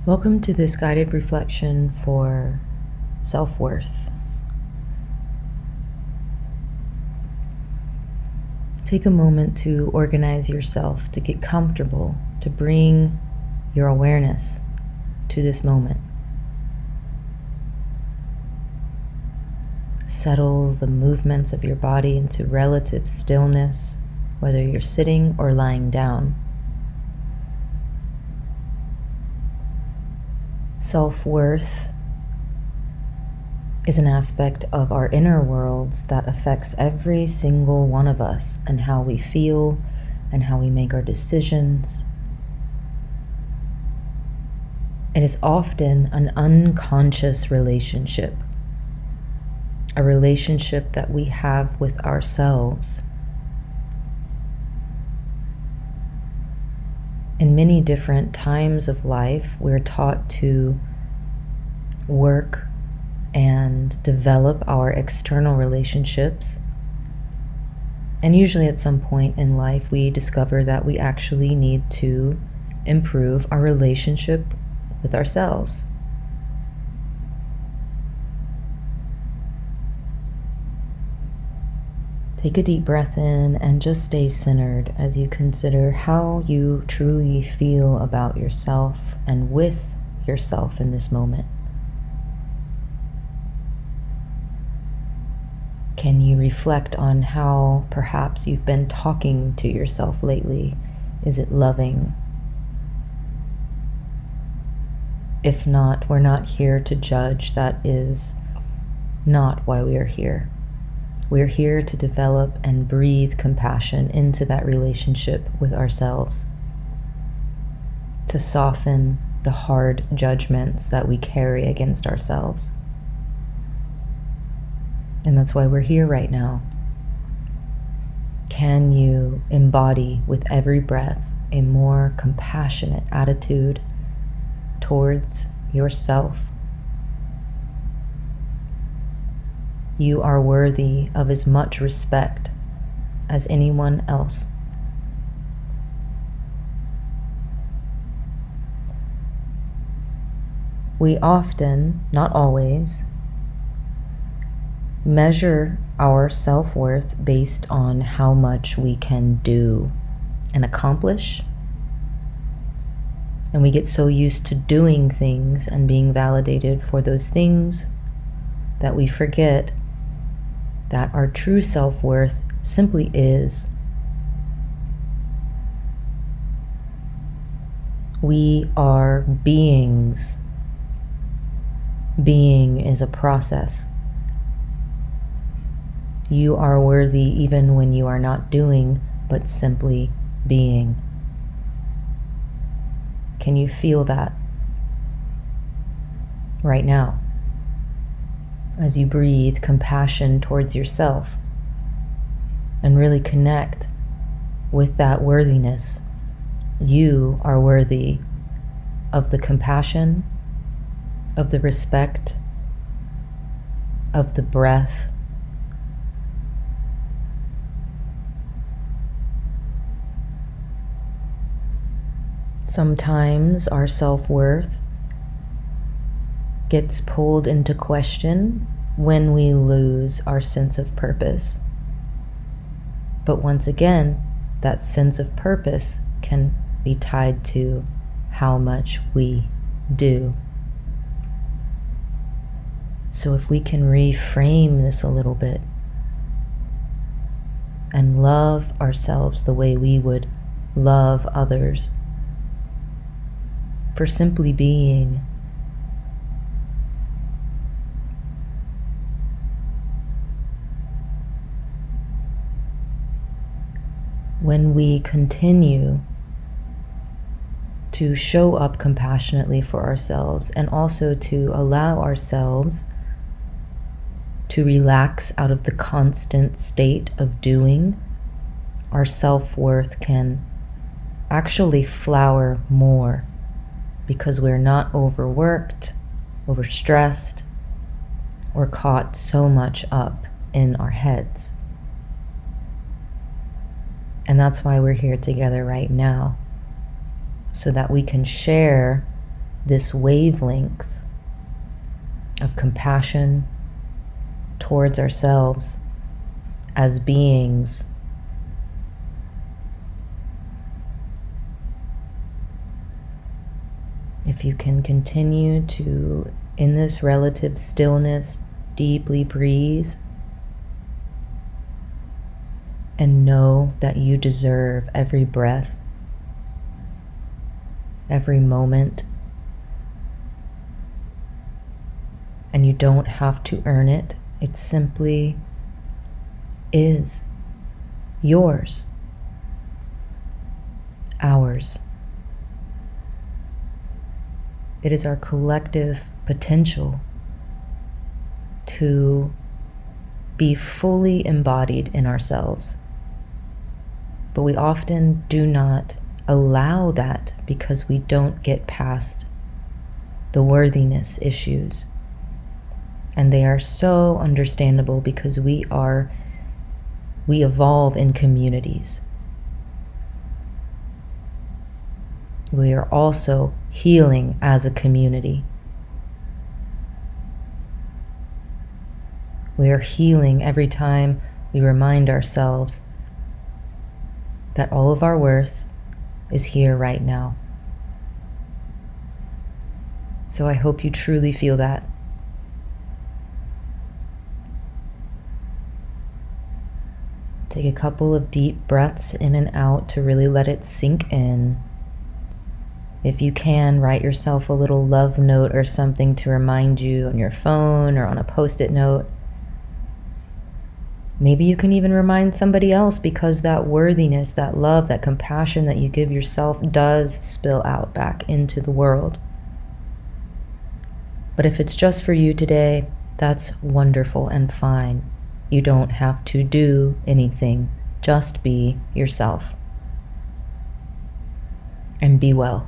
Welcome to this guided reflection for self-worth. Take a moment to organize yourself, to get comfortable, to bring your awareness to this moment. Settle the movements of your body into relative stillness, whether you're sitting or lying down. Self-worth is an aspect of our inner worlds that affects every single one of us and how we feel and how we make our decisions. It is often an unconscious relationship, a relationship that we have with ourselves. In many different times of life, we're taught to work and develop our external relationships. And usually at some point in life, we discover that we actually need to improve our relationship with ourselves. Take a deep breath in and just stay centered as you consider how you truly feel about yourself and with yourself in this moment. Can you reflect on how perhaps you've been talking to yourself lately? Is it loving? If not, we're not here to judge. That is not why we are here. We're here to develop and breathe compassion into that relationship with ourselves, to soften the hard judgments that we carry against ourselves. And that's why we're here right now. Can you embody with every breath a more compassionate attitude towards yourself? You are worthy of as much respect as anyone else. We often, not always, measure our self-worth based on how much we can do and accomplish. And we get so used to doing things and being validated for those things that we forget that our true self-worth simply is. We are beings. Being is a process. You are worthy even when you are not doing, but simply being. Can you feel that right now? As you breathe compassion towards yourself and really connect with that worthiness. You are worthy of the compassion, of the respect, of the breath. Sometimes our self-worth gets pulled into question when we lose our sense of purpose. But once again, that sense of purpose can be tied to how much we do. So if we can reframe this a little bit and love ourselves the way we would love others, for simply being. When we continue to show up compassionately for ourselves and also to allow ourselves to relax out of the constant state of doing, our self-worth can actually flower more because we're not overworked, overstressed, or caught so much up in our heads. And that's why we're here together right now, so that we can share this wavelength of compassion towards ourselves as beings. If you can continue to, in this relative stillness, deeply breathe and know that you deserve every breath, every moment, and you don't have to earn it. It simply is yours, ours. It is our collective potential to be fully embodied in ourselves. But we often do not allow that because we don't get past the worthiness issues. And they are so understandable because we evolve in communities. We are also healing as a community. We are healing every time we remind ourselves that all of our worth is here right now. So I hope you truly feel that. Take a couple of deep breaths in and out to really let it sink in. If you can, write yourself a little love note or something to remind you on your phone or on a post-it note. Maybe you can even remind somebody else, because that worthiness, that love, that compassion that you give yourself does spill out back into the world. But if it's just for you today, that's wonderful and fine. You don't have to do anything. Just be yourself. And be well.